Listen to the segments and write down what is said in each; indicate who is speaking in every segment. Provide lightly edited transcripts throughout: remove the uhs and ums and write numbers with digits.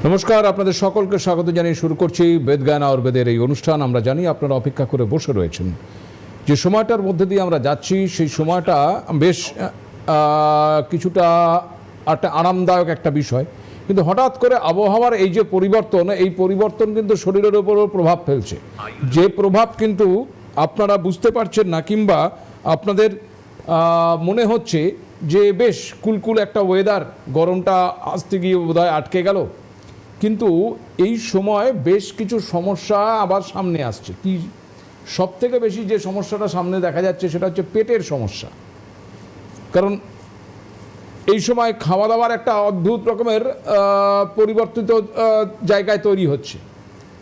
Speaker 1: নমস্কার, আপনাদের সকলকে স্বাগত জানিয়ে শুরু করছি বেদজ্ঞান আয়ুর্বেদের এই অনুষ্ঠান। আমরা জানি আপনারা অপেক্ষা করে বসে রয়েছেন। যে সময়টার মধ্যে দিয়ে আমরা যাচ্ছি সেই সময়টা বেশ কিছুটা একটা আরামদায়ক একটা বিষয়, কিন্তু হঠাৎ করে আবহাওয়ার এই যে পরিবর্তন, এই পরিবর্তন কিন্তু শরীরের উপরও প্রভাব ফেলছে। যে প্রভাব কিন্তু আপনারা বুঝতে পারছেন না, কিংবা আপনাদের মনে হচ্ছে যে বেশ কুলকুল একটা ওয়েদার, গরমটা আসতে গিয়ে বোধহয় আটকে গেল। কিন্তু এই সময় বেশ কিছু সমস্যা আবার সামনে আসছে। কি সবথেকে বেশি যে সমস্যাটা সামনে দেখা যাচ্ছে সেটা হচ্ছে পেটের সমস্যা। কারণ এই সময় খাওয়া দাওয়ার একটা অদ্ভুত রকমের পরিবর্তিত জায়গায় তৈরি হচ্ছে,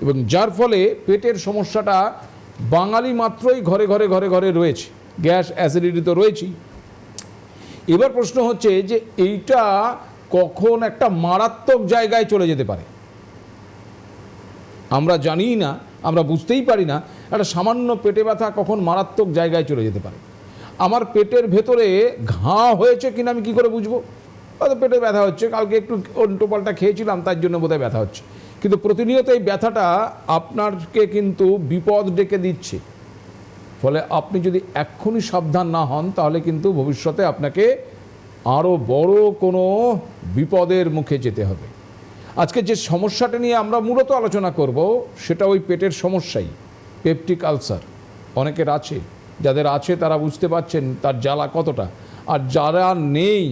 Speaker 1: এবং যার ফলে পেটের সমস্যাটা বাঙালি মাত্রই ঘরে ঘরে ঘরে ঘরে রয়েছে। গ্যাস, অ্যাসিডিটি তো রয়েছেই। এবার প্রশ্ন হচ্ছে যে এইটা কখন একটা মারাত্মক জায়গায় চলে যেতে পারে আমরা জানিই না, আমরা বুঝতেই পারি না। একটা সামান্য পেটে ব্যথা কখন মারাত্মক জায়গায় চলে যেতে পারে। আমার পেটের ভেতরে ঘা হয়েছে কিনা আমি কী করে বুঝবো? হয়তো পেটে ব্যথা হচ্ছে, কালকে একটু উল্টোপাল্টা খেয়েছিলাম তার জন্য বোধহয় ব্যথা হচ্ছে, কিন্তু প্রতিনিয়ত এই ব্যথাটা আপনাকে কিন্তু বিপদ ডেকে দিচ্ছে। ফলে আপনি যদি এক্ষুনি সাবধান না হন তাহলে কিন্তু ভবিষ্যতে আপনাকে আরও বড় কোনো বিপদের মুখে যেতে হবে। আজকে যে সমস্যাটা নিয়ে আমরা মূলত আলোচনা করব সেটা ওই পেটের সমস্যাই, পেপটিক আলসার। অনেকের আছে, যাদের আছে তারা বুঝতে পারছেন তার জ্বালা কতটা, আর যারা নেই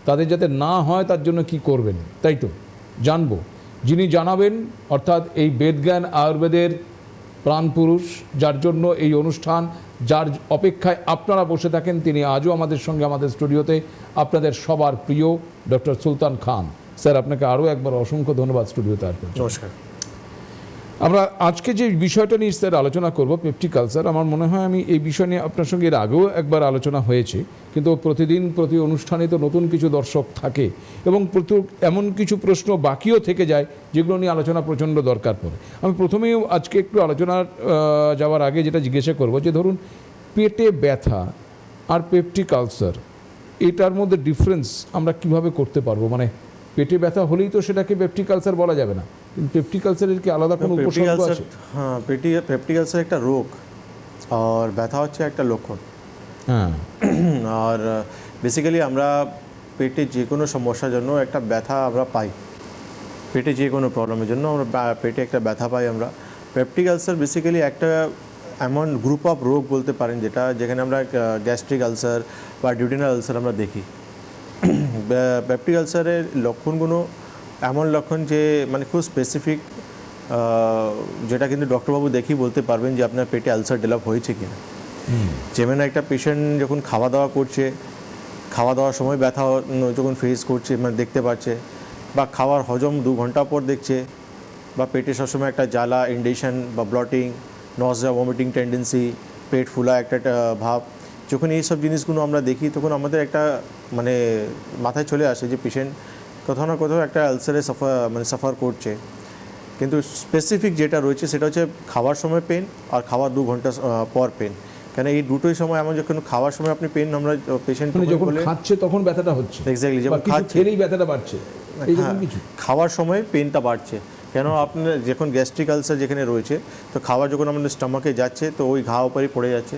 Speaker 1: তাদের যাতে না হয় তার জন্য কি করবেন, তাই তো জানবো। যিনি জানাবেন, অর্থাৎ এই বেদজ্ঞান আয়ুর্বেদের প্রাণপুরুষ, যার জন্য এই অনুষ্ঠান, যার অপেক্ষায় আপনারা বসে থাকেন, তিনি আজও আমাদের সঙ্গে আমাদের স্টুডিওতে, আপনাদের সবার প্রিয় ডক্টর সুলতান খান। স্যার, আপনাকে আরও একবার অসংখ্য ধন্যবাদ স্টুডিওতে আসবেন।
Speaker 2: নমস্কার।
Speaker 1: আমরা আজকে যে বিষয়টা নিয়ে স্যার আলোচনা করব, পেপটিক আলসার, আমার মনে হয় আমি এই বিষয় নিয়ে আপনার সঙ্গে এর আগেও একবার আলোচনা হয়েছে, কিন্তু প্রতিদিন প্রতি অনুষ্ঠানে তো নতুন কিছু দর্শক থাকে, এবং এমন কিছু প্রশ্ন বাকিও থেকে যায় যেগুলো নিয়ে আলোচনা প্রচণ্ড দরকার পড়ে। আমি প্রথমেই আজকে একটু আলোচনার যাওয়ার আগে যেটা জিজ্ঞাসা করব, যে ধরুন পেটে ব্যথা আর পেপটিক আলসার, এটার মধ্যে ডিফারেন্স আমরা কিভাবে করতে পারবো? মানে পেটে ব্যথা হলেই তো সেটাকে পেপটিক আলসার বলা যাবে না, কিন্তু পেপটিক আলসারের কি আলাদা কোনো উপসর্গ আছে?
Speaker 2: হ্যাঁ, পেপটিক আলসার একটা রোগ, আর ব্যথা হচ্ছে একটা লক্ষণ।
Speaker 1: হ্যাঁ,
Speaker 2: আর বেসিক্যালি আমরা পেটে যে কোনো সমস্যার জন্য একটা ব্যথা আমরা পাই, পেটে যে কোনো প্রবলেমের জন্য আমরা পেটে একটা ব্যথা পাই আমরা। পেপটিক আলসার বেসিক্যালি একটা এমন গ্রুপ অফ রোগ বলতে পারেন যেখানে আমরা গ্যাস্ট্রিক আলসার বা ডিউডেনাল আলসার আমরা দেখি। পেপটিক আলসারের লক্ষণগুলো এমন লক্ষণ যে মানে খুব স্পেসিফিক, যেটা কিন্তু ডক্টরবাবু দেখেই বলতে পারবেন যে আপনার পেটে আলসার ডেভেলপ হয়েছে কিনা। যেমন একটা পেশেন্ট যখন খাওয়া দাওয়া করছে, খাওয়া দাওয়ার সময় ব্যথা যখন ফেস করছে, মানে দেখতে পাচ্ছে, বা খাওয়ার হজম 2 ঘন্টা পর দেখছে, বা পেটে সবসময় একটা জ্বালা, ইন্ডেশন বা ব্লটিং, নজিয়া, ভমিটিং টেন্ডেন্সি, পেট ফুলা একটা ভাব, যখন এই সব জিনিসগুলো আমরা দেখি তখন আমাদের একটা মানে মাথায় চলে আসে যে পেশেন্ট কোথাও না কোথাও একটা আলসারে সাফার করছে। কিন্তু স্পেসিফিক যেটা রয়েছে সেটা হচ্ছে খাওয়ার সময় পেন আর খাওয়ার 2 ঘন্টা পর পেন। কেন এই দুটোই সময় এমন, যখন খাওয়ার সময় আপনি পেন, আমরা পেশেন্ট
Speaker 1: যখন খাচ্ছে তখন ব্যথাটা হচ্ছে,
Speaker 2: এক্স্যাক্টলি, যখন খাচ্ছে
Speaker 1: ব্যথাটা বাড়ছে,
Speaker 2: খাওয়ার সময় পেনটা বাড়ছে। কেন আপনার যখন গ্যাস্ট্রিক আলসার যেখানে রয়েছে, তো খাবার যখন আমাদের স্টমাকে যাচ্ছে তো ওই ঘা উপরেই পড়ে যাচ্ছে,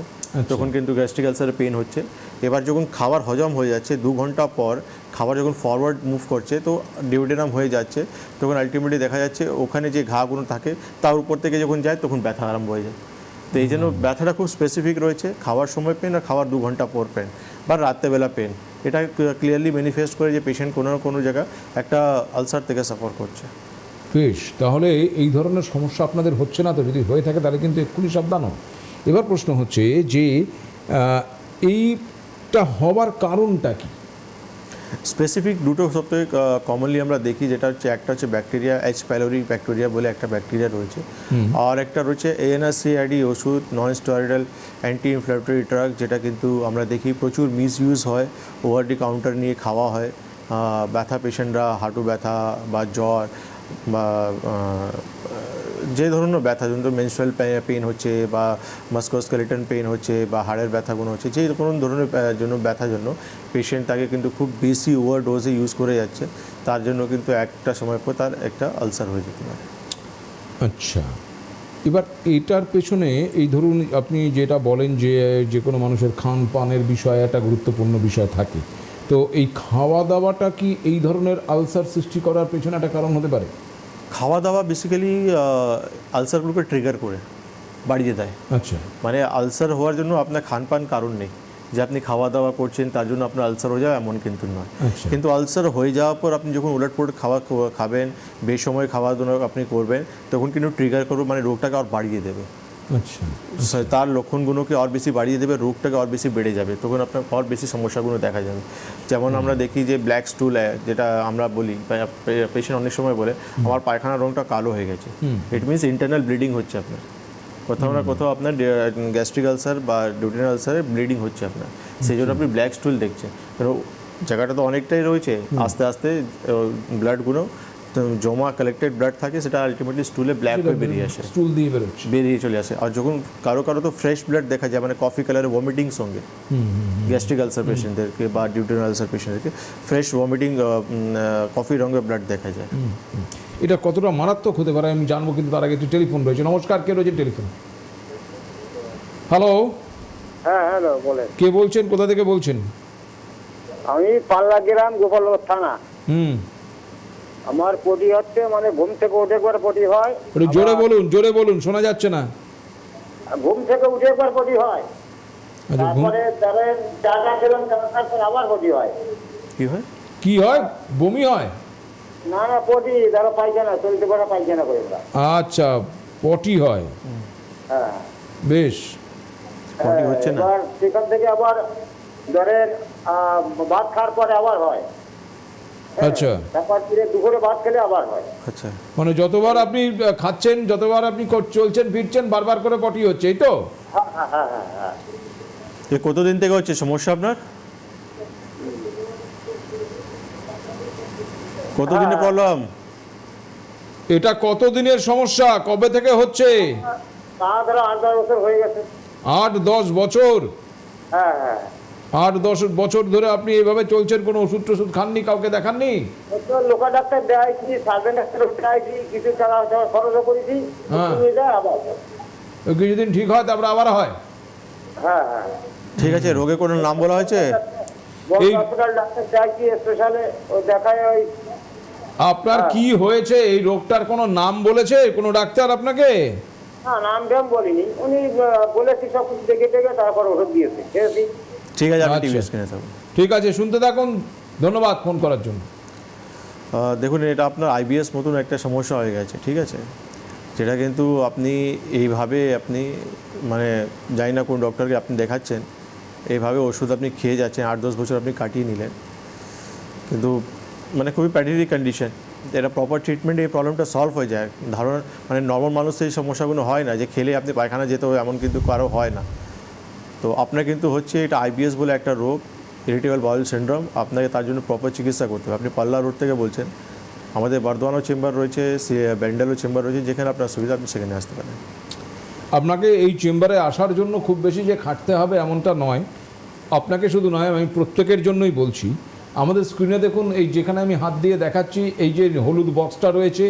Speaker 2: তখন কিন্তু গ্যাস্ট্রিক আলসারের পেন হচ্ছে। এবার যখন খাবার হজম হয়ে যাচ্ছে 2 ঘন্টা পর, খাবার যখন ফরওয়ার্ড মুভ করছে তো ডিউডেনাম হয়ে যাচ্ছে, তখন আলটিমেটলি দেখা যাচ্ছে ওখানে যে ঘাগুলো থাকে তার উপর থেকে যখন যায় তখন ব্যথা আরম্ভ হয়ে যায়। তো এই জন্য ব্যথাটা খুব স্পেসিফিক রয়েছে, খাওয়ার সময় পেন আর খাওয়ার 2 ঘন্টা পর পেন বা রাত্রেবেলা পেন। এটা ক্লিয়ারলি ম্যানিফেস্ট করে যে পেশেন্ট কোনো না কোনো জায়গায় একটা আলসার থেকে সাফার করছে।
Speaker 1: বেশ, তাহলে এই ধরনের সমস্যা আপনাদের হচ্ছে না তো? যদি হয়ে থাকে তাহলে কিন্তু এক্ষুনি সাবধান হন। এবার প্রশ্ন হচ্ছে যে এইটা হওয়ার কারণটা কি?
Speaker 2: স্পেসিফিক দুটো সবথেকে কমনলি আমরা দেখি, যেটা হচ্ছে একটা হচ্ছে ব্যাকটেরিয়া, এইচ পাইলোরি ব্যাকটেরিয়া বলে একটা ব্যাকটেরিয়া রয়েছে, আর একটা রয়েছে ANRCID ওষুধ, non steroidal anti inflammatory drug, যেটা কিন্তু আমরা দেখি প্রচুর মিসইউজ হয়, ওভার দি কাউন্টার নিয়ে খাওয়া হয়। ব্যথা পেশেন্টরা হাঁটু ব্যথা বা জ্বর বা যে ধরনের ব্যথা যেমন মেনস্ট্রুয়াল পেইন হচ্ছে বা মাস্কুলোস্কেলেটন পেইন হচ্ছে বা হাড়ের ব্যথাগুলো হচ্ছে, যে কোনো ধরনের জন্য ব্যথার জন্য পেশেন্ট তাকে কিন্তু খুব বেশি ওভার ডোজে ইউজ করে যাচ্ছে, তার জন্য কিন্তু একটা সময় পর তার একটা আলসার হয়ে যেতে পারে।
Speaker 1: আচ্ছা, এবার এটার পেছনে এই ধরুন আপনি যেটা বলেন যে যে কোনো মানুষের খান পানের বিষয় একটা গুরুত্বপূর্ণ বিষয় থাকে, তো এই খাওয়া দাওয়াটা কি এই ধরনের আলসার সৃষ্টি করার পেছনে একটা কারণ হতে পারে?
Speaker 2: খাওয়া দাওয়া বেসিক্যালি আলসারগুলোকে ট্রিগার করে বাড়িয়ে দেয়।
Speaker 1: আচ্ছা,
Speaker 2: মানে আলসার হওয়ার জন্য আপনার খান পান কারণ নেই যে আপনি খাওয়া দাওয়া করছেন তার জন্য আপনার আলসার হয়ে যাবে, এমন কিন্তু নয়।
Speaker 1: আচ্ছা।
Speaker 2: কিন্তু আলসার হয়ে যাওয়ার পর আপনি যখন উলটপুলট খাবেন, বেসময় খাওয়া দাওয়া আপনি করবেন, তখন কিন্তু ট্রিগার করবে, মানে রোগটাকে আর বাড়িয়ে দেবে।
Speaker 1: আচ্ছা,
Speaker 2: তার লক্ষণগুলোকে আর বেশি বাড়িয়ে দেবে, রোগটাকে আর বেশি বেড়ে যাবে, তখন আপনার আর বেশি সমস্যাগুলো দেখা যাবে। যেমন আমরা দেখি যে ব্ল্যাক স্টুল, যেটা আমরা বলি, পেশেন্ট অনেক সময় বলে আমার পায়খানার রঙটা কালো হয়ে গেছে, ইট মিনস ইন্টারনাল ব্লিডিং হচ্ছে আপনার, কোথাও না কোথাও আপনার গ্যাস্ট্রিক আলসার বা ডিউটেনাল আলসারে ব্লিডিং হচ্ছে আপনার, সেই জন্য আপনি ব্ল্যাক স্টুল দেখছেন। কারণ জায়গাটা তো অনেকটাই রয়েছে, আস্তে আস্তে ব্লাডগুলো জমা কালেক্টেড ব্লাড থাকে, সেটা আলটিমেটলি স্টুলে ব্ল্যাক হয়ে বেরিয়ে আসে,
Speaker 1: স্টুল দিয়ে বেরোচ্ছে।
Speaker 2: বেরিয়ে চলে আসে। আর যখন কারো কারো তো ফ্রেশ ব্লাড দেখা যায়, মানে কফি কালারের ভমিটিং সঙ্গে, গ্যাস্ট্রিক আলসার পেশেন্টদেরকে বা ডিউটেনাল আলসার পেশেন্টদেরকে ফ্রেশ ভমিটিং কফি রঙের ব্লাড দেখা যায়।
Speaker 1: এটা কতটা মারাত্মক হতে পারে আমি জানবো, কিন্তু তার আগে একটি টেলিফোন রয়েছে। নমস্কার, কে রয়েছে টেলিফোন? হ্যালো,
Speaker 3: হ্যাঁ হ্যালো বলেন।
Speaker 1: কে বলছেন, কোথা থেকে বলছেন?
Speaker 3: আমি পাল্লা গ্রাম গোপালগঞ্জ থানা।
Speaker 1: হুম,
Speaker 3: আমার পটি হচ্ছে, মানে ঘুম থেকে উঠে একবার পটি হয়।
Speaker 1: একটু জোরে বলুন, শোনা যাচ্ছে না।
Speaker 3: ঘুম থেকে উঠে একবার পটি হয়,
Speaker 1: আচ্ছা,
Speaker 3: তারপরে ধরেন চাটা খেলাম, তারপর আবার পটি হয়।
Speaker 2: কি হয়?
Speaker 1: কি হয়? বমি হয়?
Speaker 3: না না, পটি ধরো পায়খানা, চলতে পারা পায়খানা করে আমরা।
Speaker 1: আচ্ছা, পটি হয়,
Speaker 3: হ্যাঁ,
Speaker 1: বেশ।
Speaker 2: পটি হচ্ছে না?
Speaker 3: এবার সেখান থেকে আবার ধরেন ভাত খাওয়ার পরে আবার হয়। হ্যাঁ,
Speaker 1: আচ্ছা,
Speaker 3: তারপর ফিরে দুপুরে ভাত খেলে আবার হয়।
Speaker 2: আচ্ছা,
Speaker 1: মানে যতবার আপনি খাচ্ছেন, যতবার আপনি চলছেন ফিরছেন, বারবার করে পটি হচ্ছে, এই তো?
Speaker 3: হ্যাঁ হ্যাঁ হ্যাঁ হ্যাঁ হ্যাঁ।
Speaker 2: এ কতদিন থেকে হচ্ছে সমস্যা আপনার? কতদিনে প্রবলেম?
Speaker 1: এটা কতদিনের সমস্যা, কবে থেকে হচ্ছে?
Speaker 3: তা ধরো 8-10 বছর হয়ে গেছে।
Speaker 1: 8-10 বছর?
Speaker 3: হ্যাঁ হ্যাঁ,
Speaker 1: 8-10 বছর ধরে আপনি এইভাবে চলছেন, কোনো ওষুধ টষুধ খাননি, কাউকে দেখাননি?
Speaker 3: লোকা ডাক্তার দেখাইছি, সার্ভেন্ট ডাক্তার দেখাইছি, কিছু টাকা খরচও করেছি,
Speaker 1: হ্যাঁ।
Speaker 3: আবার।
Speaker 1: কিছুদিন ঠিক হয়, তারপরে আবার হয়?
Speaker 3: হ্যাঁ হ্যাঁ,
Speaker 2: ঠিক আছে, রোগের কোনো নাম বলা হয়েছে?
Speaker 1: এই-
Speaker 3: হসপিটাল ডাক্তার দেখাইছি, স্পেশালে ও দেখায় ওই।
Speaker 1: আপনার কি হয়েছে, এই রোগটার কোনো নাম বলেছে কোনো ডাক্তার আপনাকে?
Speaker 3: না, নাম টাম বলিনি, উনি বলেছি সব কিছু দেখে তারপর ওষুধ দিয়েছে, খেয়েছি।
Speaker 2: ঠিক আছে, আমি
Speaker 1: আচ্ছা।
Speaker 2: টিভি স্ক্রিনে থাকবো।
Speaker 1: ঠিক আছে, শুনতে থাকুন, ধন্যবাদ ফোন করার জন্য।
Speaker 2: দেখুন, এটা আপনার আইবিএস মতন একটা সমস্যা হয়ে গেছে, ঠিক আছে, যেটা কিন্তু আপনি এইভাবে আপনি মানে জানি না কোন ডক্টরকে আপনি দেখাচ্ছেন, এইভাবে ওষুধ আপনি খেয়ে যাচ্ছেন, 8-10 বছর আপনি কাটিয়ে নিলেন, কিন্তু মানে খুবই প্যাথেটিক কন্ডিশন। এটা প্রপার ট্রিটমেন্ট এই প্রবলেমটা সলভ হয়ে যায়। ধারণা মানে নর্মাল মানুষের এই সমস্যাগুলো হয় না, যে খেলে আপনি পায়খানা যেতে হবে এমন কিন্তু কারো হয় না। তো আপনার কিন্তু হচ্ছে এটা আইবিএস বলে একটা রোগ, ইরিটেবল বাউল সিনড্রোম। আপনাকে তার জন্য প্রপার চিকিৎসা করতে হবে। আপনি পাল্লা রোড থেকে বলছেন, আমাদের বর্ধমানও চেম্বার রয়েছে, ব্যান্ডেলও চেম্বার রয়েছে, যেখানে আপনার সুবিধা আপনি সেখানে আসতে পারেন।
Speaker 1: আপনাকে এই চেম্বারে আসার জন্য খুব বেশি যে খাটতে হবে এমনটা নয়, আপনাকে শুধু নয়, আমি প্রত্যেকের জন্যই বলছি। আমাদের স্ক্রিনে দেখুন, এই যেখানে আমি হাত দিয়ে দেখাচ্ছি, এই যে হলুদ বক্সটা রয়েছে,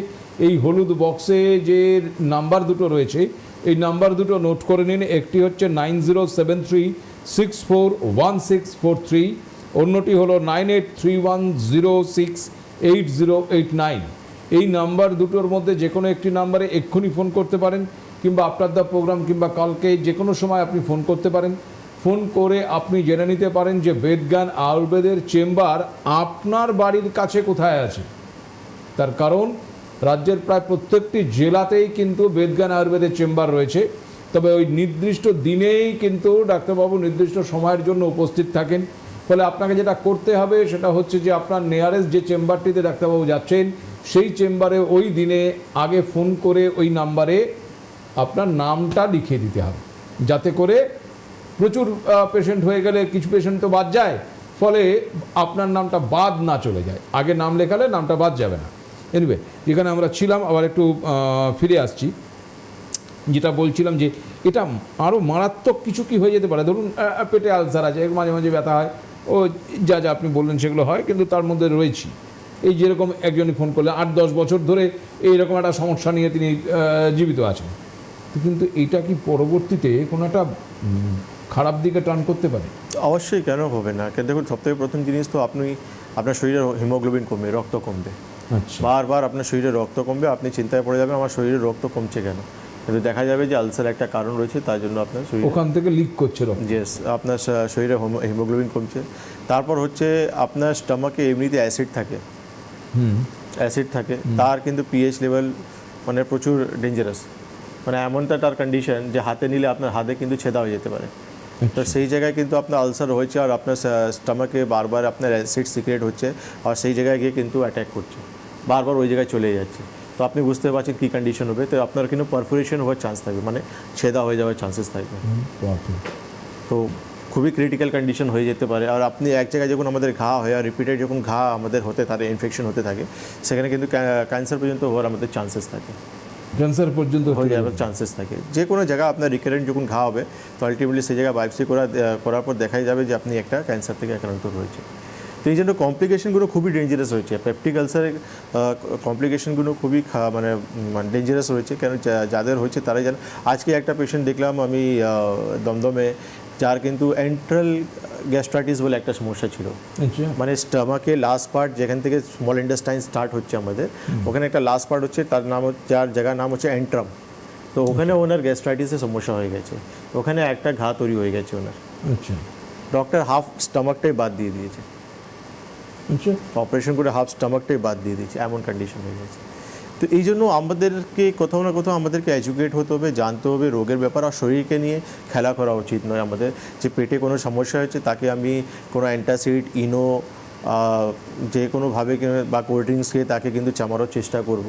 Speaker 1: এই হলুদ বক্সে যে নাম্বার দুটো রয়েছে, এই নাম্বার দুটো নোট করে নিন। একটি হচ্ছে 9073641643, অন্যটি হলো 9831068089। এই নাম্বার দুটোর মধ্যে যে কোনো একটি নাম্বারে এক্ষুনি ফোন করতে পারেন, কিংবা আফটার দ্য প্রোগ্রাম কিংবা কালকে যে কোনো সময় আপনি ফোন করতে পারেন। ফোন করে আপনি জেনে নিতে পারেন যে বেদজ্ঞান আয়ুর্বেদের চেম্বার আপনার বাড়ির কাছে কোথায় আছে। তার কারণ রাজ্যের প্রায় প্রত্যেকটি জেলাতেই কিন্তু বেদজ্ঞান আয়ুর্বেদের চেম্বার রয়েছে, তবে ওই নির্দিষ্ট দিনেই কিন্তু ডাক্তারবাবু নির্দিষ্ট সময়ের জন্য উপস্থিত থাকেন। ফলে আপনাকে যেটা করতে হবে সেটা হচ্ছে যে আপনার নিয়ারেস্ট যে চেম্বারটিতে ডাক্তারবাবু যাচ্ছেন, সেই চেম্বারে ওই দিনে আগে ফোন করে ওই নাম্বারে আপনার নামটা লিখিয়ে দিতে হবে, যাতে করে প্রচুর পেশেন্ট হয়ে গেলে কিছু পেশেন্ট তো বাদ যায়, ফলে আপনার নামটা বাদ না চলে যায়। আগে নাম লেখালে নামটা বাদ যাবে না। এনিওয়ে যেখানে আমরা ছিলাম আবার একটু ফিরে আসছি, যেটা বলছিলাম যে এটা আরও মারাত্মক কিছু কি হয়ে যেতে পারে। ধরুন পেটে আলসার আছে, মাঝে মাঝে ব্যথা হয়, ও যা যা আপনি বললেন সেগুলো হয়, কিন্তু তার মধ্যে রয়েছি এই যেরকম একজনই ফোন করলেন 8-10 বছর ধরে এইরকম একটা সমস্যা নিয়ে তিনি জীবিত আছেন, তো কিন্তু এটা কি পরবর্তীতে কোনো একটা খারাপ দিকে টার্ন করতে পারে?
Speaker 2: অবশ্যই, কেন হবে না? কেন দেখুন, সবথেকে প্রথম জিনিস তো আপনার শরীরে হিমোগ্লোবিন কমবে, রক্ত কমবে,
Speaker 1: আচ্ছা,
Speaker 2: বারবার আপনার শরীরে রক্ত কমবে, আপনি চিন্তায় পড়ে যাবেন আমার শরীরে রক্ত কমছে কেন, কিন্তু দেখা যাবে যে আলসার একটা কারণ রয়েছে, তার জন্য আপনার শরীরে
Speaker 1: ওখান থেকে লিক করছে রক্ত।
Speaker 2: আপনার শরীরে হিমোগ্লোবিন কমছে। তারপর হচ্ছে আপনার স্টমাকে এমনিতে অ্যাসিড থাকে, তার কিন্তু পিএইচ লেভেল মানে প্রচুর ডেঞ্জারাস, মানে এমনটা তার কন্ডিশন যে হাতে নিলে আপনার হাতে কিন্তু ছেদা হয়ে যেতে পারে। তো সেই জায়গায় কিন্তু আপনার আলসার হয়েছে আর আপনার স্টমাকে বারবার আপনার অ্যাসিড সিক্রেট হচ্ছে, আর সেই জায়গায় গিয়ে কিন্তু অ্যাটাক করছে, বারবার ওই জায়গায় চলে যাচ্ছে। তো আপনি বুঝতে পারছেন কী কন্ডিশন হবে, তো আপনার কিন্তু পারফোরেশন হওয়ার চান্স থাকবে, মানে ছেদা হয়ে যাওয়ার চান্সেস থাকবে। তো খুবই ক্রিটিক্যাল কন্ডিশন হয়ে যেতে পারে। আর আপনি এক জায়গায় যখন আমাদের ঘা হয় আর রিপিটেড যখন ঘা আমাদের হতে থাকে, ইনফেকশন হতে থাকে, সেখানে কিন্তু ক্যান্সার পর্যন্ত হওয়ার আমাদের চান্সেস থাকে,
Speaker 1: ক্যান্সার পর্যন্ত
Speaker 2: হয়ে যাওয়ার চান্সেস থাকে। যে কোনো জায়গা আপনার রিকারেন্ট যখন ঘা হবে, তো আলটিমেটলি সেই জায়গায় বায়োপসি করার পর দেখাই যাবে যে আপনি একটা ক্যান্সার থেকে আক্রান্ত রয়েছে। তো এই জন্য কমপ্লিকেশনগুলো খুবই ডেঞ্জারাস হয়েছে। পেপটিক আলসারের কমপ্লিকেশনগুলো খুবই মানে ডেঞ্জারাস হয়েছে, কেন যাদের হয়েছে তারাই জানে। আজকে একটা পেশেন্ট দেখলাম আমি দমদমে, যার কিন্তু এন্ট্রাল গ্যাস্ট্রাইটিস বলে একটা সমস্যা ছিল, মানে স্টমাকে লাস্ট পার্ট যেখান থেকে স্মল ইন্টেস্টাইন স্টার্ট হচ্ছে আমাদের, ওখানে একটা লাস্ট পার্ট হচ্ছে, তার নাম যার জায়গার নাম হচ্ছে এন্ট্রাম। তো ওখানে ওনার গ্যাস্ট্রাইটিসের সমস্যা হয়ে গেছে, ওখানে একটা ঘা তৈরি হয়ে গেছে ওনার।
Speaker 1: আচ্ছা,
Speaker 2: ডক্টর হাফ স্টমাকটাই বাদ দিয়ে দিয়েছে,
Speaker 1: আচ্ছা,
Speaker 2: অপারেশন করে হাফ স্টমাকটাই বাদ দিয়ে দিয়েছে, এমন কন্ডিশন হয়ে গেছে। তো এই জন্য আমাদেরকে কোথাও না কোথাও আমাদেরকে এডুকেট হতে হবে, জানতে হবে রোগের ব্যাপার, আর শরীরকে নিয়ে খেলা করা উচিত নয় আমাদের। যে পেটে কোনো সমস্যা হচ্ছে তাকে আমি কোনো অ্যান্টাসিড, ইনো যে কোনোভাবে বা কোল্ড ড্রিঙ্কস খেয়ে তাকে কিন্তু চামানোর চেষ্টা করব।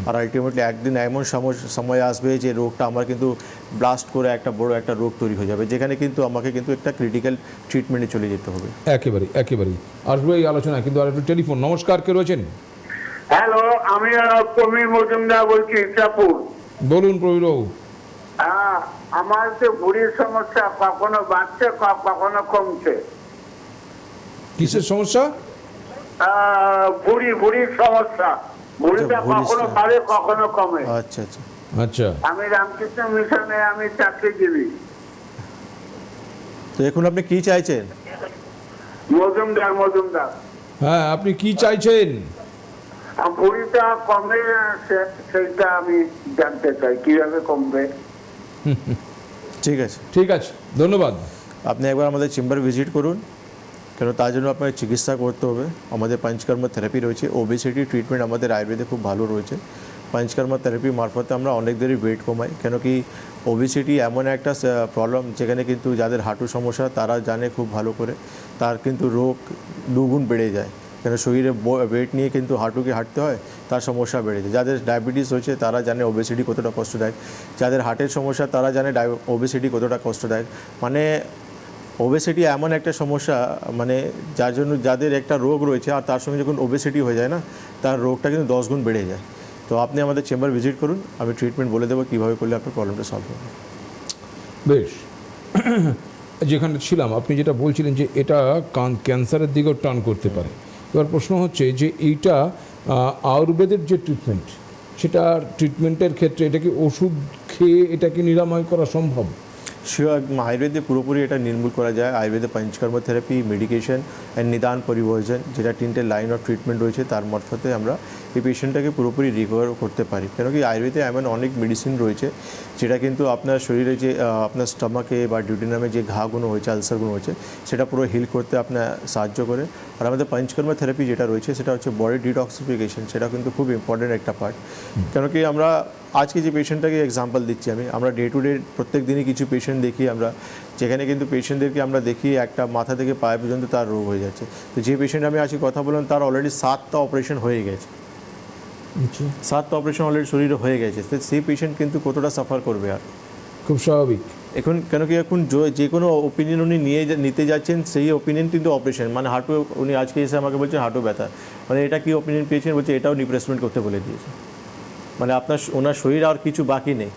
Speaker 2: আর আলটিমেটলি একদিন এমন সময় আসবে যে রোগটা আমার কিন্তু ব্লাস্ট করে একটা বড় একটা রোগ তৈরি হয়ে যাবে, যেখানে কিন্তু আমাকে কিন্তু একটা ক্রিটিক্যাল ট্রিটমেন্টে চলে যেতে হবে।
Speaker 1: একেবারেই আসবো এই আলোচনা, কিন্তু আর একটু টেলিফোন। নমস্কার, কে রয়েছেন?
Speaker 3: হ্যালো, আমি প্রবীর মজুমদার বলছি, ইচ্ছাপুর।
Speaker 1: বলুন প্রবীর বাবু।
Speaker 3: হ্যাঁ, আমার তো ভুঁড়ির সমস্যা, কখনো বাড়ছে কখনো কমছে।
Speaker 1: কিসের সমস্যা?
Speaker 3: ভুঁড়ির সমস্যা, ভুঁড়িটা কখনো বাড়ে কখনো কমে।
Speaker 2: আচ্ছা আচ্ছা
Speaker 1: আচ্ছা,
Speaker 3: আমি রামকৃষ্ণ মিশনে আমি চাকরিজীবী।
Speaker 2: তো এখন আপনি কি চাইছেন?
Speaker 3: মজুমদার।
Speaker 1: হ্যাঁ, আপনি কি চাইছেন?
Speaker 3: ভুঁড়িটা কমে, সেইটা আমি জানতে চাই কিভাবে কমবে।
Speaker 2: ঠিক আছে,
Speaker 1: ধন্যবাদ।
Speaker 2: আপনি একবার আমাদের চেম্বার ভিজিট করুন, কেন তার জন্য আপনাকে চিকিৎসা করতে হবে। আমাদের পঞ্চকর্ম থেরাপি রয়েছে, ওবেসিটি ট্রিটমেন্ট আমাদের আয়ুর্বেদে খুব ভালো রয়েছে। পঞ্চকর্ম থেরাপি মারফতে আমরা অনেকদেরই ওয়েট কমাই, কেন কি ওবেসিটি এমন একটা প্রবলেম যেখানে কিন্তু যাদের হাঁটু সমস্যা তারা জানে খুব ভালো করে, তার কিন্তু রোগ দুগুণ বেড়ে যায়, কেন শরীরে ওয়েট নিয়ে কিন্তু হাঁটুকে হাঁটতে হয়, তার সমস্যা বেড়ে যায়। যাদের ডায়াবেটিস হয়েছে তারা জানে ওবেসিটি কতটা কষ্টদায়ক, যাদের হার্টের সমস্যা তারা জানে ওবেসিটি কতটা কষ্টদায়ক। মানে ওবেসিটি এমন একটা সমস্যা, মানে যার জন্য যাদের একটা রোগ রয়েছে আর তার সঙ্গে যখন ওবেসিটি হয়ে যায় না, তার রোগটা কিন্তু 10 গুণ বেড়ে যায়। তো আপনি আমাদের চেম্বার ভিজিট করুন, আমি ট্রিটমেন্ট বলে দেবো কীভাবে করলে আপনার প্রবলেমটা সলভ হবে।
Speaker 1: বেশ, যেখানে ছিলাম আপনি যেটা বলছিলেন যে এটা ক্যান্সারের দিকেও টার্ন করতে পারে। এবার প্রশ্ন হচ্ছে যে এইটা আয়ুর্বেদের যে ট্রিটমেন্ট, সেটা ট্রিটমেন্টের ক্ষেত্রে এটা কি ওষুধ খেয়ে এটা কি নিরাময় করা সম্ভব?
Speaker 2: আয়ুর্বেদে পুরোপুরি এটা নির্মূল করা যায়। আয়ুর্বেদে পঞ্চকর্ম থেরাপি, মেডিকেশন অ্যান্ড নিদান পরিবর্জন, যেটা 3টে লাইন অফ ট্রিটমেন্ট রয়েছে, তার মারফতে আমরা এই পেশেন্টটাকে পুরোপুরি রিকভার করতে পারি। কেন কি আয়ুর্বেদে এমন অনেক মেডিসিন রয়েছে যেটা কিন্তু আপনার শরীরে যে আপনার স্টমাকে বা ডিউডিনামে যে ঘাগুলো হয়েছে, আলসারগুলো হয়েছে, সেটা পুরো হিল করতে আপনার সাহায্য করে। আর আমাদের পঞ্চকর্ম থেরাপি যেটা রয়েছে সেটা হচ্ছে বডি ডিটক্সিফিকেশন, সেটা কিন্তু খুব ইম্পর্টেন্ট একটা পার্ট। কেন কি আমরা আজকে যে পেশেন্টটাকে এক্সাম্পল দিচ্ছি আমরা ডে টু ডে প্রত্যেক দিনই কিছু পেশেন্ট দেখি আমরা, যেখানে কিন্তু পেশেন্টদেরকে আমরা দেখি একটা মাথা থেকে পায়ে পর্যন্ত তার রোগ হয়ে যাচ্ছে। তো যে পেশেন্ট আমি আজকে কথা বললাম তার অলরেডি 7টা অপারেশন হয়ে গেছে, 7টা অপারেশন অলরেডি শরীরে হয়ে গেছে। তো সেই পেশেন্ট কিন্তু কতটা সাফার করবে আর।
Speaker 1: খুব স্বাভাবিক।
Speaker 2: এখন কেন কি এখন যে কোনো ওপিনিয়ন উনি নিতে যাচ্ছেন সেই ওপিনিয়ন কিন্তু অপারেশন, মানে হাঁটু, উনি আজকে এসে আমাকে বলছেন হাঁটু ব্যথা, মানে এটা কি ওপিনিয়ন পেয়েছেন, বলছে এটাও রিপ্লেসমেন্ট করতে বলে দিয়েছে। মানে ওনার শরীর আর কিছু বাকি নেই,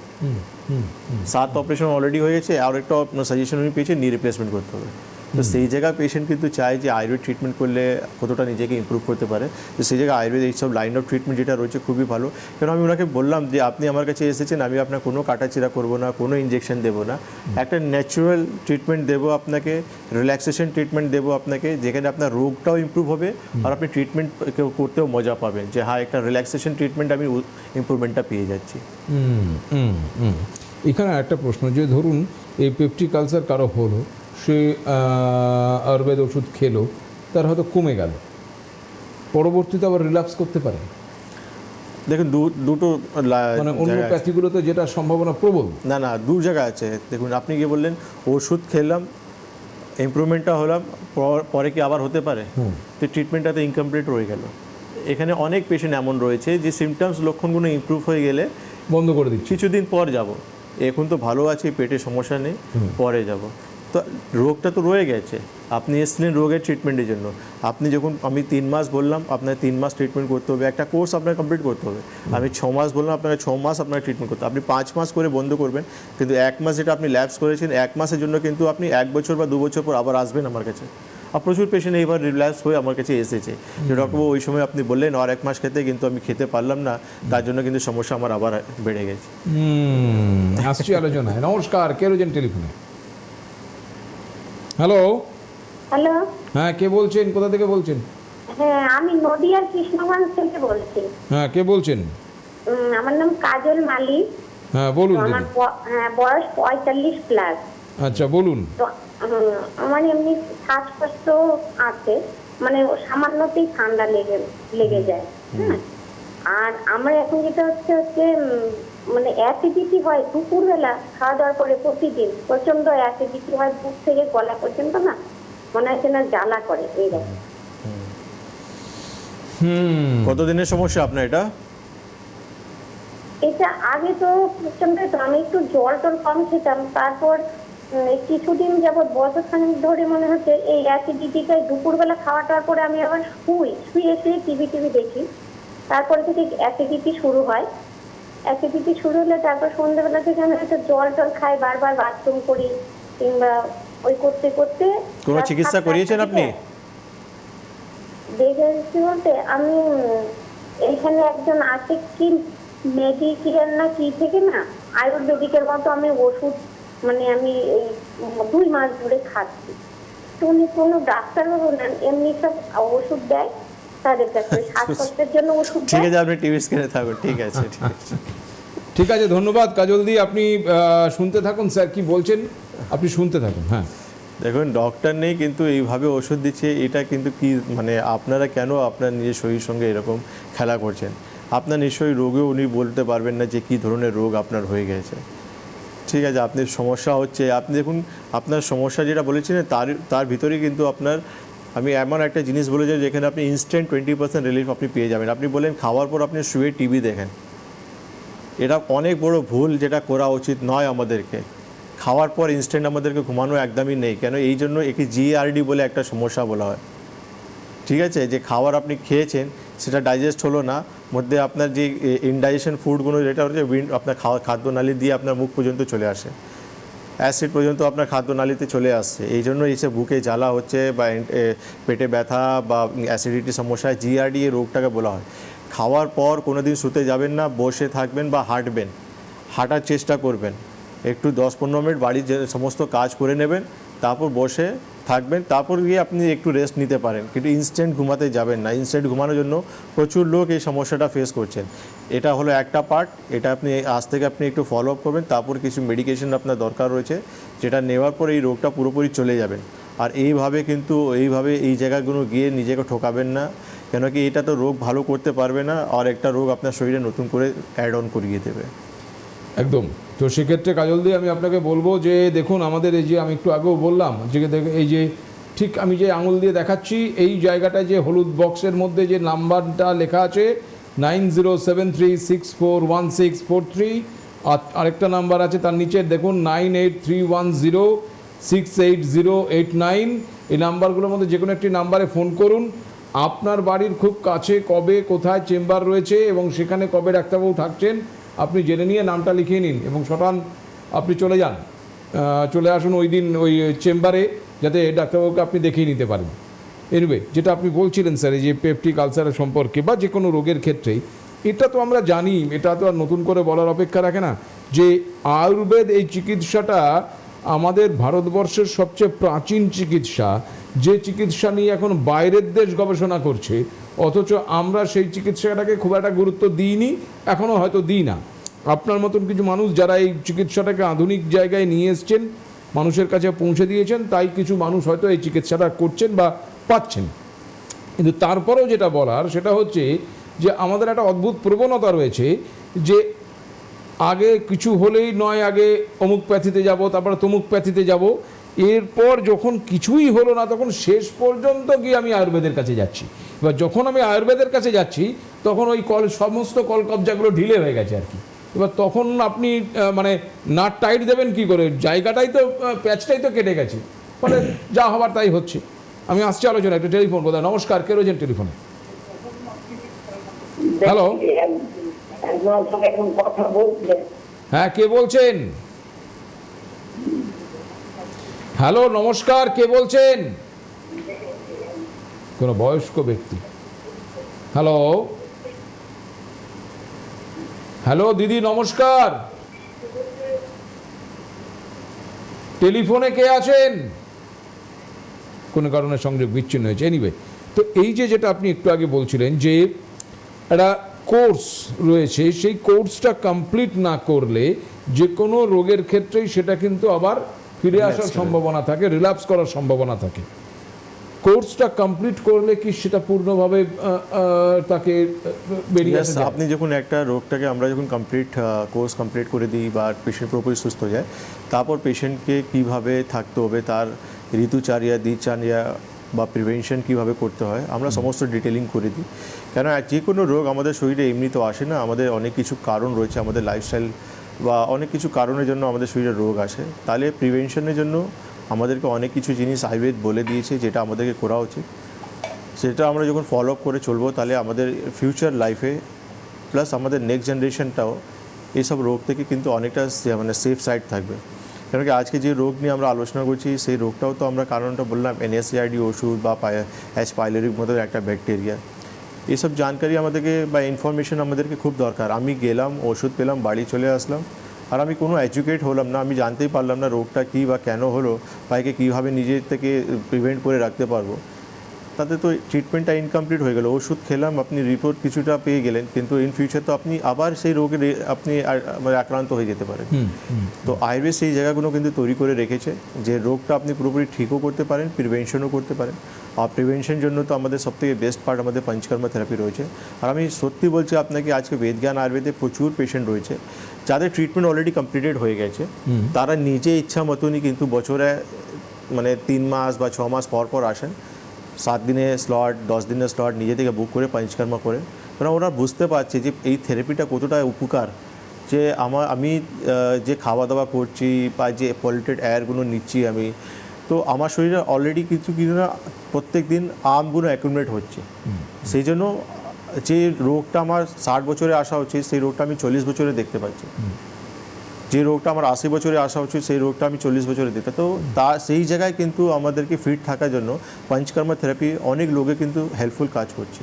Speaker 2: 7 অপারেশন অলরেডি হয়ে গেছে, আর একটা সাজেশন উনি পেয়েছেন নি রিপ্লেসমেন্ট করতে হবে। তো সেই জায়গায় পেশেন্ট কিন্তু চায় যে আয়ুর্বেদ ট্রিটমেন্ট করলে কতটা নিজেকে ইমপ্রুভ করতে পারে, তো সেই জায়গায় আয়ুর্বেদ এইসব লাইন অফ ট্রিটমেন্ট যেটা রয়েছে খুবই ভালো। কেন আমি ওনাকে বললাম যে আপনি আমার কাছে এসেছেন, আমি আপনার কোনো কাটাচিরা করবো না, কোনো ইঞ্জেকশন দেবো না, একটা ন্যাচারাল ট্রিটমেন্ট দেবো আপনাকে, রিল্যাক্সেশন ট্রিটমেন্ট দেবো আপনাকে, যেখানে আপনার রোগটাও ইমপ্রুভ হবে আর আপনি ট্রিটমেন্ট করতেও মজা পাবেন, যে হ্যাঁ একটা রিল্যাক্সেশন ট্রিটমেন্ট আমি ইমপ্রুভমেন্টটা পেয়ে যাচ্ছি।
Speaker 1: এখানে একটা প্রশ্ন, যে ধরুন এই পেপটিক আলসার কারো হলো, সে আয়ুর্বেদ ওষুধ খেলো, তার হয়তো কমে গেল, পরবর্তীতে আবার রিল্যাক্স করতে পারে?
Speaker 2: দেখুন দুটো
Speaker 1: মানে অন্য প্যাথিগুলোতে যেটা সম্ভাবনা প্রবল।
Speaker 2: না দু জায়গা আছে। দেখুন আপনি কি বললেন ওষুধ খেলাম, ইমপ্রুভমেন্টটা হলাম, পরে কি আবার হতে পারে? তো ট্রিটমেন্টটা তো ইনকমপ্লিট রয়ে গেল। এখানে অনেক পেশেন্ট এমন রয়েছে যে সিমটমস লক্ষণগুলো ইমপ্রুভ হয়ে গেলে
Speaker 1: বন্ধ করে দিচ্ছি,
Speaker 2: কিছুদিন পর যাব, এখন তো ভালো আছি, পেটে সমস্যা নেই, পরে যাব। তো রোগটা তো রয়ে গেছে, আপনি এসেছিলেন রোগের ট্রিটমেন্টের জন্য, আপনি যখন আমি 3 মাস বললাম আপনার 3 মাস ট্রিটমেন্ট করতে হবে, একটা কোর্স আপনার কমপ্লিট করতে হবে। আমি 6 মাস বললাম আপনাকে 6 মাস আপনার ট্রিটমেন্ট করতে হবে। আপনি 5 মাস করে বন্ধ করবেন, কিন্তু 1 মাস যেটা আপনি ল্যাপস করেছেন, 1 মাসের জন্য কিন্তু আপনি 1 বছর বা 2 বছর পর আবার আসবেন আমার কাছে। আর প্রচুর পেশেন্ট এইবার রিল্যাক্স হয়ে আমার কাছে এসেছে যে ডক্টরবাবু ওই সময় আপনি বললেন আর 1 মাস খেতে, কিন্তু আমি খেতে পারলাম না, তার জন্য কিন্তু সমস্যা আমার আবার বেড়ে গেছে।
Speaker 1: আসছি আলোচনায়। নমস্কার, কে রয়েছেন টেলিফোনে? হ্যালো।
Speaker 4: হ্যালো,
Speaker 1: হ্যাঁ, কে বলছেন, কোথা থেকে বলছেন?
Speaker 4: হ্যাঁ আমি নদিয়ার কৃষ্ণগঞ্জ থেকে বলছি।
Speaker 1: হ্যাঁ, কে বলছেন?
Speaker 4: আমার নাম কাজল মালিক।
Speaker 1: হ্যাঁ বলুন
Speaker 4: আমার
Speaker 1: দিদি।
Speaker 4: বয়স 45 প্লাস।
Speaker 1: আচ্ছা বলুন।
Speaker 4: তো আমার এমনি শ্বাসকষ্ট আছে, মানে সামান্যতেই ঠান্ডা লেগে যায়। হ্যাঁ, আর আমার এখন যেটা হচ্ছে মানে অ্যাসিডিটি হয় দুপুরবেলা খাওয়া দাওয়ার পরে, প্রতিদিন প্রচন্ড অ্যাসিডিটি হয়, বুক থেকে গলা পর্যন্ত, না মনে হচ্ছে না জ্বালা করে এইরকম।
Speaker 2: কতদিনের সমস্যা আপনার এটা?
Speaker 4: এটা আগে তো প্রচন্ড, তো আমি একটু জল টল কম খেতাম, তারপর কিছুদিন যাবৎ বছরখানেক ধরে মনে হচ্ছে এই অ্যাসিডিটিটাই, দুপুরবেলা খাওয়াটার পরে আমি আবার শুয়ে টিভি দেখি, তারপরে থেকে অ্যাসিডিটি শুরু হয়। অ্যাসিডিটি শুরু হলে তারপর সন্ধ্যাবেলা থেকে আমি হয়তো জল টল খাই, বারবার বাথরুম করি, কিংবা করতে
Speaker 2: কোনো চিকিৎসা করিয়েছেন আপনি?
Speaker 4: দেখেছি বলতে আমি এখানে একজন আছে কি মেডিকেয়ার না কি থেকে, না আয়ুর্বেদিকের মতো আমি ওষুধ, মানে আমি 2 মাস ধরে খাচ্ছি। তো উনি কোনো ডাক্তারবাবু না, এমনি সব ওষুধ দেয় তাদের কাছে, শ্বাসকষ্টের জন্য ওষুধ
Speaker 2: ঠিক
Speaker 4: দেয়।
Speaker 2: আছে, আপনি টিভি স্ক্রিনে থাকুন। ঠিক আছে, ঠিক আছে।
Speaker 1: ঠিক আছে, ধন্যবাদ কাজল দি, আপনি শুনতে থাকুন, স্যার কি বলছেন আপনি শুনতে থাকুন। হ্যাঁ
Speaker 2: দেখুন ডক্টর নেই কিন্তু এইভাবে ওষুধ দিচ্ছে, এটা কিন্তু কি মানে আপনারা কেন আপনার নিজের শরীরের সঙ্গে এরকম খেলা করছেন? আপনার নিশ্চয়ই রোগেও উনি বলতে পারবেন না যে কী ধরনের রোগ আপনার হয়ে গেছে। ঠিক আছে, আপনি সমস্যা হচ্ছে, আপনি দেখুন আপনার সমস্যা যেটা বলেছিলেন তার ভিতরেই কিন্তু আপনার, আমি এমন একটা জিনিস বলে যাই যেখানে আপনি ইনস্ট্যান্ট 20% রিলিফ আপনি পেয়ে যাবেন। আপনি বলেন খাওয়ার পর আপনি শুয়ে টিভি দেখেন, এটা অনেক বড় ভুল, যেটা করা উচিত নয় আমাদেরকে। খাওয়ার পর ইনস্ট্যান্ট আমাদেরকে ঘুমানো একদমই নেই। কেন? এই জন্য একে জিআরডি বলে একটা সমস্যা বলা হয়। ঠিক আছে, যে খাবার আপনি খেয়েছেন সেটা ডাইজেস্ট হলো না, মধ্যে আপনার যে ইনডাইজেশন ফুডগুলো যেটা হচ্ছে আপনার খাদ্যনালী দিয়ে আপনার মুখ পর্যন্ত চলে আসে, অ্যাসিড পর্যন্ত আপনার খাদ্যনালীতে চলে আসছে, এই জন্য এসে বুকে জ্বালা হচ্ছে বা পেটে ব্যথা বা অ্যাসিডিটি সমস্যায় জিআরডি এই রোগটাকে বলা হয়। খাওয়ার পর কোনো দিন শুতে যাবেন না, বসে থাকবেন বা হাঁটবেন, হাঁটার চেষ্টা করবেন, একটু 10-15 মিনিট বাড়ির যে সমস্ত কাজ করে নেবেন, তারপর বসে থাকবেন, তারপর গিয়ে আপনি একটু রেস্ট নিতে পারেন, কিন্তু ইনস্ট্যান্ট ঘুমাতে যাবেন না। ইনস্ট্যান্ট ঘুমানোর জন্য প্রচুর লোক এই সমস্যাটা ফেস করছেন। এটা হলো একটা পার্ট, এটা আপনি আজ থেকে আপনি একটু ফলো আপ করবেন, তারপর কিছু মেডিকেশন আপনার দরকার রয়েছে, যেটা নেওয়ার পর এই রোগটা পুরোপুরি চলে যাবেন। আর এইভাবে এই জায়গাগুলো গিয়ে নিজেকে ঠকাবেন না, কেন কি এটা তো রোগ ভালো করতে পারবে না, আর একটা রোগ আপনার শরীরে নতুন করে অ্যাড অন করিয়ে দেবে।
Speaker 1: একদম। তো সেক্ষেত্রে কাজল দি আমি আপনাকে বলবো যে দেখুন, আমাদের এই যে আমি একটু আগেও বললাম যে এই যে ঠিক আমি যে আঙুল দিয়ে দেখাচ্ছি এই জায়গাটায় যে হলুদ বক্সের মধ্যে যে নাম্বারটা লেখা আছে 9073641643, আরেকটা নাম্বার আছে তার নিচে দেখুন 9831068089, এই নাম্বারগুলোর মধ্যে যে কোনো একটি নাম্বারে ফোন করুন। আপনার বাড়ির খুব কাছে কবে কোথায় চেম্বার রয়েছে এবং সেখানে কবে ডাক্তারবাবু থাকছেন আপনি জেনে নিয়ে নামটা লিখিয়ে নিন এবং শটান আপনি চলে যান, চলে আসুন ওই দিন ওই চেম্বারে, যাতে ডাক্তারবাবুকে আপনি দেখিয়ে নিতে পারেন। এনিওয়ে, যেটা আপনি বলছিলেন স্যার, এই যে পেপটিক আলসারের সম্পর্কে বা যে কোনো রোগের ক্ষেত্রেই, এটা তো আমরা জানি, এটা তো আর নতুন করে বলার অপেক্ষা রাখে না যে আয়ুর্বেদ এই চিকিৎসাটা আমাদের ভারতবর্ষের সবচেয়ে প্রাচীন চিকিৎসা, যে চিকিৎসা নিয়ে এখন বাইরের দেশ গবেষণা করছে, অথচ আমরা সেই চিকিৎসাটাকে খুব একটা গুরুত্ব দিইনি, এখনও হয়তো দিই না। আপনার মতন কিছু মানুষ যারা এই চিকিৎসাটাকে আধুনিক জায়গায় নিয়ে এসছেন, মানুষের কাছে পৌঁছে দিয়েছেন, তাই কিছু মানুষ হয়তো এই চিকিৎসাটা করছেন বা পাচ্ছেন। কিন্তু তারপরেও যেটা বলার সেটা হচ্ছে যে আমাদের একটা অদ্ভুত প্রবণতা রয়েছে যে আগে কিছু হলেই নয় আগে অমুক প্যাথিতে যাব, তারপরে তমুক প্যাথিতে যাব, এরপর যখন কিছুই হলো না তখন শেষ পর্যন্ত গিয়ে আমি আয়ুর্বেদের কাছে যাচ্ছি। এবার যখন আমি আয়ুর্বেদের কাছে যাচ্ছি তখন ওই সমস্ত কলকবজাগুলো ঢিলে হয়ে গেছে আর কি। এবার তখন আপনি মানে নাট টাইট দেবেন কি করে, জায়গাটাই তো প্যাচটাই তো কেটে গেছে, ফলে যা হবার তাই হচ্ছে। আমি আসছি আলোচনা, একটা টেলিফোন বোধহয়। নমস্কার, কে রয়েছেন টেলিফোনে? হ্যালো, হ্যাঁ কে বলছেন? হ্যালো নমস্কার, কে বলছেন? কোনো বয়স্ক ব্যক্তি। হ্যালো হ্যালো দিদি নমস্কার, টেলিফোনে কে আছেন? কোনো কারণে সংযোগ বিচ্ছিন্ন হয়েছে। এনিওয়ে, তো এই যে যেটা আপনি একটু আগে বলছিলেন যে একটা কোর্স রয়েছে, সেই কোর্সটা কমপ্লিট না করলে যে কোনো রোগের ক্ষেত্রেই সেটা কিন্তু আবার ফিরে আসার সম্ভাবনা থাকে, রিল্যাপস করার সম্ভাবনা থাকে। কোর্সটা কমপ্লিট করলে কি সেটা পূর্ণভাবে তাকে বেরিয়ে আসে?
Speaker 2: আপনি যখন একটা রোগটাকে আমরা যখন কোর্স কমপ্লিট করে দিই বা পেশেন্ট পুরোপুরি সুস্থ হয়ে যায়, তারপর পেশেন্টকে কীভাবে থাকতে হবে, তার ঋতুচার্যা দিনচার্যা বা প্রিভেনশন কীভাবে করতে হয় আমরা সমস্ত ডিটেলিং করে দিই। কেন যে কোনো রোগ আমাদের শরীরে এমনি তো আসে না, আমাদের অনেক কিছু কারণ রয়েছে, আমাদের লাইফস্টাইল বা অনেক কিছু কারণের জন্য আমাদের শরীরে রোগ আসে। তাহলে প্রিভেনশনের জন্য আমাদেরকে অনেক কিছু জিনিস আয়ুর্বেদ বলে দিয়েছে যেটা আমাদেরকে করা উচিত। সেটা আমরা যখন ফলো আপ করে চলবো তাহলে আমাদের ফিউচার লাইফে প্লাস আমাদের নেক্সট জেনারেশনটাও এইসব রোগ থেকে কিন্তু অনেকটা মানে সেফ সাইড থাকবে। কেন কি আজকে যে রোগ নিয়ে আমরা আলোচনা করছি সেই রোগটাও তো আমরা কারণটা বললাম NSAID ওষুধ বা H. pylori মতো একটা ব্যাকটেরিয়া। এইসব জানকারি আমাদেরকে বা ইনফরমেশন আমাদেরকে খুব দরকার। আমি গেলাম, ওষুধ পেলাম, বাড়ি চলে আসলাম, আর আমি কোনো এডুকেট হলাম না, আমি জানতেই পারলাম না রোগটা কী বা কেন হলো, বা একে কীভাবে নিজের থেকে প্রিভেন্ট করে রাখতে পারবো, তাতে তো ট্রিটমেন্টটা ইনকমপ্লিট হয়ে গেল। ওষুধ খেলাম, আপনি রিপোর্ট কিছুটা পেয়ে গেলেন, কিন্তু ইন ফিউচার তো আপনি আবার সেই রোগে আপনি আক্রান্ত হয়ে যেতে পারেন। তো আয়ুর্বেদ সেই জায়গাগুলো কিন্তু তৈরি করে রেখেছে যে রোগটা আপনি পুরোপুরি ঠিকও করতে পারেন, প্রিভেনশনও করতে পারেন। আর প্রিভেনশন জন্য তো আমাদের সবথেকে বেস্ট পার্ট আমাদের পঞ্চকর্মা থেরাপি রয়েছে। আর আমি সত্যি বলছি আপনাকে, আজকে বেদজ্ঞান আয়ুর্বেদে প্রচুর পেশেন্ট রয়েছে যাদের ট্রিটমেন্ট অলরেডি কমপ্লিটেড হয়ে গেছে। তারা নিজে ইচ্ছা মতনই কিন্তু বছরে মানে 3 মাস বা 6 মাস পর পর আসেন, 7 দিনের স্লট, 10 দিনের স্লট নিজে থেকে বুক করে পঞ্চকর্মা করে। কারণ ওরা বুঝতে পারছে যে এই থেরাপিটা কতটা উপকার, যে আমি যে খাওয়া দাওয়া করছি বা যে পলিউটেড এয়ারগুলো নিচ্ছি আমি, তো আমার শরীরে অলরেডি কিছু না প্রত্যেক দিন আমগুলো অ্যাকুমুলেট হচ্ছে। সেই জন্য যে রোগটা আমার 60 বছরে আসা উচিত সেই রোগটা আমি 40 বছরে দেখতে পাচ্ছি। যে রোগটা আমার 80 বছরে আসা উচিত সেই রোগটা আমি 40 বছরে দেখতে। তো সেই জায়গায় কিন্তু আমাদেরকে ফিট থাকার জন্য পঞ্চকর্মা থেরাপি অনেক লোকে কিন্তু হেল্পফুল কাজ করছে।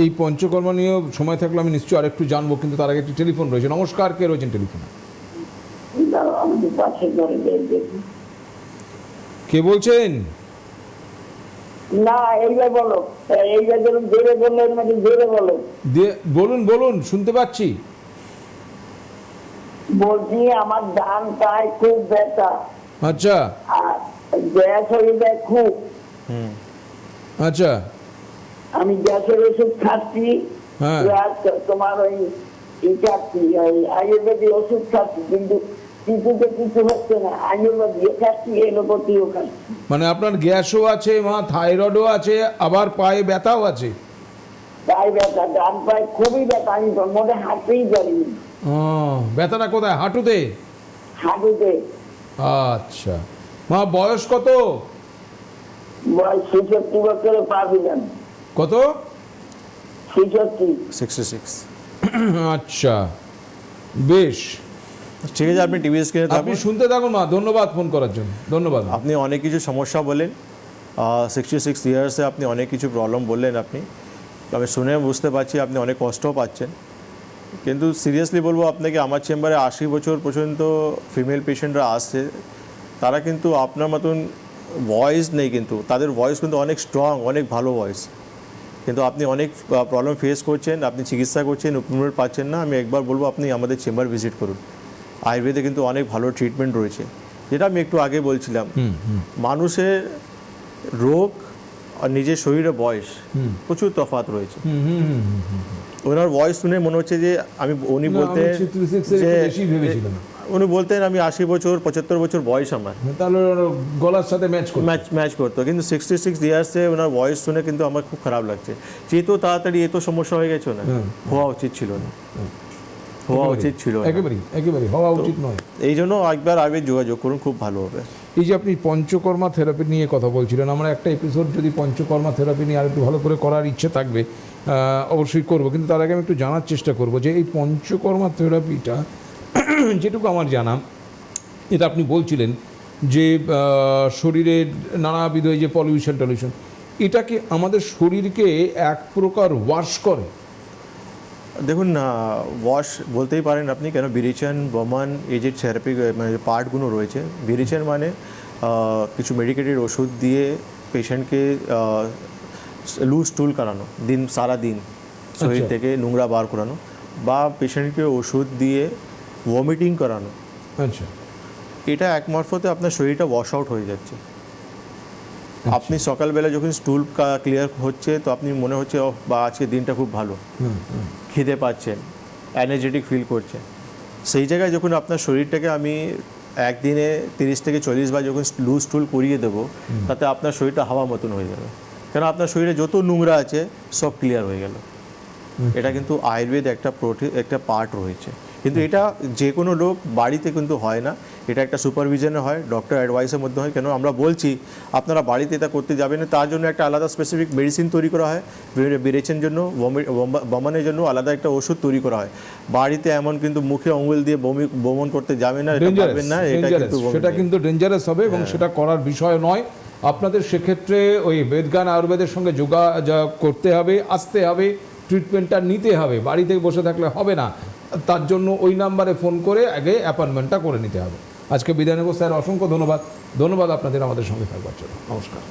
Speaker 1: এই পঞ্চকর্মা নিয়েও সময় থাকলে আমি নিশ্চয়ই আরেকটু জানবো, কিন্তু তার আগে একটি টেলিফোন রয়েছে। নমস্কার, কে রয়েছেন টেলিফোনে? কে বলছেন?
Speaker 3: না এইবার বলো, এইবার যেরকম জোরে বললো নাকি জোরে বলো।
Speaker 1: বলুন বলুন, শুনতে পাচ্ছি।
Speaker 3: বলছি আমার ডান পায়ে খুব ব্যথা,
Speaker 1: আচ্ছা
Speaker 3: আর গ্যাস হয়ে যায় খুব।
Speaker 1: আচ্ছা,
Speaker 3: আমি গ্যাসের ওষুধ খাচ্ছি,
Speaker 1: হ্যাঁ।
Speaker 3: তোমার ওই আয়ুর্বেদিক ওষুধ খাচ্ছি, কিন্তু কিছুতে কিছু হচ্ছে না। আয়ুর্বেদিক খাচ্ছি, এলোপ্যাথিও খাচ্ছি।
Speaker 1: মানে আপনার গ্যাসও আছে, থাইরয়েডও আছে, আবার পায়ে ব্যথাও আছে।
Speaker 3: তাই ব্যথা, ডান পায়ে খুবই ব্যথা, আমি মনে হাঁটতেই পারিনি,
Speaker 1: ও, ব্যথাটা কোথায়? হাঁটুতে?
Speaker 3: হাঁটুতে।
Speaker 1: আচ্ছা, মা বয়স কত?
Speaker 3: বয়স 66 বছরে পা দিলাম।
Speaker 1: কত?
Speaker 3: 66।
Speaker 2: 66।
Speaker 1: আচ্ছা, বেশ,
Speaker 2: ঠিক আছে, আপনি টিভি স্ক্রিনে
Speaker 1: আপনি শুনতে থাকুন মা। ধন্যবাদ ফোন করার জন্য, ধন্যবাদ।
Speaker 2: আপনি অনেক কিছু সমস্যা বললেন, 66 ইয়ার্সে আপনি অনেক কিছু প্রবলেম বললেন। আপনি, আমি শুনে বুঝতে পারছি আপনি অনেক কষ্টও পাচ্ছেন, কিন্তু সিরিয়াসলি বলবো আপনাকে, আমার চেম্বারে 80 বছর পর্যন্ত ফিমেল পেশেন্টরা আসছে, তারা কিন্তু আপনার মতন ভয়েস নেই, কিন্তু তাদের ভয়েস কিন্তু অনেক স্ট্রং, অনেক ভালো ভয়েস, কিন্তু আপনি অনেক প্রবলেম ফেস করছেন, আপনি চিকিৎসা করছেন, ইমপ্রুভমেন্ট পাচ্ছেন না। আমি একবার বলবো আপনি আমাদের চেম্বার ভিজিট করুন। আয়ুর্বেদে কিন্তু অনেক ভালো ট্রিটমেন্ট রয়েছে, যেটা আমি একটু আগে বলছিলাম। মানুষের রোগ আর নিজের শরীরের বয়স প্রচুর তফাৎ রয়েছে। ওনার ভয়েস শুনে মনে হচ্ছে যে উনি বলতেন উনি বলতেন আমি 80 বছর 75 বছর বয়স আমার,
Speaker 1: তাহলে ওর গলার সাথে
Speaker 2: ম্যাচ করতো, কিন্তু 66 ইয়ার্সে ওনার ভয়েস শুনে কিন্তু আমার খুব খারাপ লাগছে। যেহেতু তাড়াতাড়ি এত সমস্যা হয়ে গেছে না, হওয়া উচিত ছিল না, হওয়া উচিত ছিল না।
Speaker 1: একেবারেই হওয়া উচিত নয়।
Speaker 2: এই জন্য একবার আগে যোগাযোগ করুন, খুব ভালো হবে।
Speaker 1: এই যে আপনি পঞ্চকর্মা থেরাপি নিয়ে কথা বলছিলেন, আমরা একটা এপিসোড যদি পঞ্চকর্মা থেরাপি নিয়ে আর একটু ভালো করে করার ইচ্ছে থাকবে অবশ্যই করব, কিন্তু তার আগে আমি একটু জানার চেষ্টা করব যে এই পঞ্চকর্মা থেরাপিটা যেটুকু আমার জানা, এটা আপনি বলছিলেন যে শরীরের নানাবিধ যে পলিউশন টলিউশন, এটা কি আমাদের শরীরকে এক প্রকার ওয়াশ করে?
Speaker 2: দেখুন না, ওয়াশ বলতেই পারেন আপনি, কেন বিরেচন বমান এই যে থেরাপি মানে পার্টগুলো রয়েছে, বিরেচন মানে কিছু মেডিকেটেড ওষুধ দিয়ে পেশেন্টকে লুজ টুল করানো, সারা দিন শরীর থেকে নোংরা বার করানো, বা পেশেন্টকে ওষুধ দিয়ে ভমিটিং করানো।
Speaker 1: আচ্ছা,
Speaker 2: এটা এক মারফতে আপনার শরীরটা ওয়াশ আউট হয়ে যাচ্ছে। আপনি সকালবেলা যখন স্টুল ক্লিয়ার হচ্ছে, তো আপনি মনে হচ্ছে বা আজকে দিনটা খুব ভালো, খিদে পাচ্ছেন, এনার্জেটিক ফিল করছেন। সেই জায়গায় যখন আপনার শরীরটাকে আমি একদিনে 30 থেকে 40 বার যখন লুজ টুল করিয়ে দেবো, তাতে আপনার শরীরটা হাওয়া মতন হয়ে যাবে, কেন আপনার শরীরে যত নোংরা আছে সব ক্লিয়ার হয়ে গেল। এটা কিন্তু আয়ুর্বেদ একটা পার্ট রয়েছে, কিন্তু এটা যে কোনো লোক বাড়িতে কিন্তু হয় না, এটা একটা সুপারভিশনে হয়, ডক্টর অ্যাডভাইসের মধ্যে হয়। কেন আমরা বলছি আপনারা বাড়িতে এটা করতে যাবেন না, তার জন্য একটা আলাদা স্পেসিফিক মেডিসিন তৈরি করা হয়, বিরেচন জন্য, বমনের জন্য আলাদা একটা ওষুধ তৈরি করা হয়। বাড়িতে এমন কিন্তু মুখে অঙ্গুল দিয়ে বমন করতে যাবেন না, এটা পারবেন না,
Speaker 1: সেটা কিন্তু ডেঞ্জারাস হবে এবং সেটা করার বিষয় নয়। আপনাদের সেক্ষেত্রে ওই বেদজ্ঞান আয়ুর্বেদের সঙ্গে যোগাযোগ করতে হবে, আসতে হবে, ট্রিটমেন্টটা নিতে হবে, বাড়িতে বসে থাকলে হবে না। তার জন্য ওই নাম্বারে ফোন করে আগে অ্যাপয়েন্টমেন্টটা করে নিতে হবে। আজকে বিদায় নেব স্যার, অসংখ্য ধন্যবাদ আপনাদের আমাদের সঙ্গে থাকবার জন্য। নমস্কার।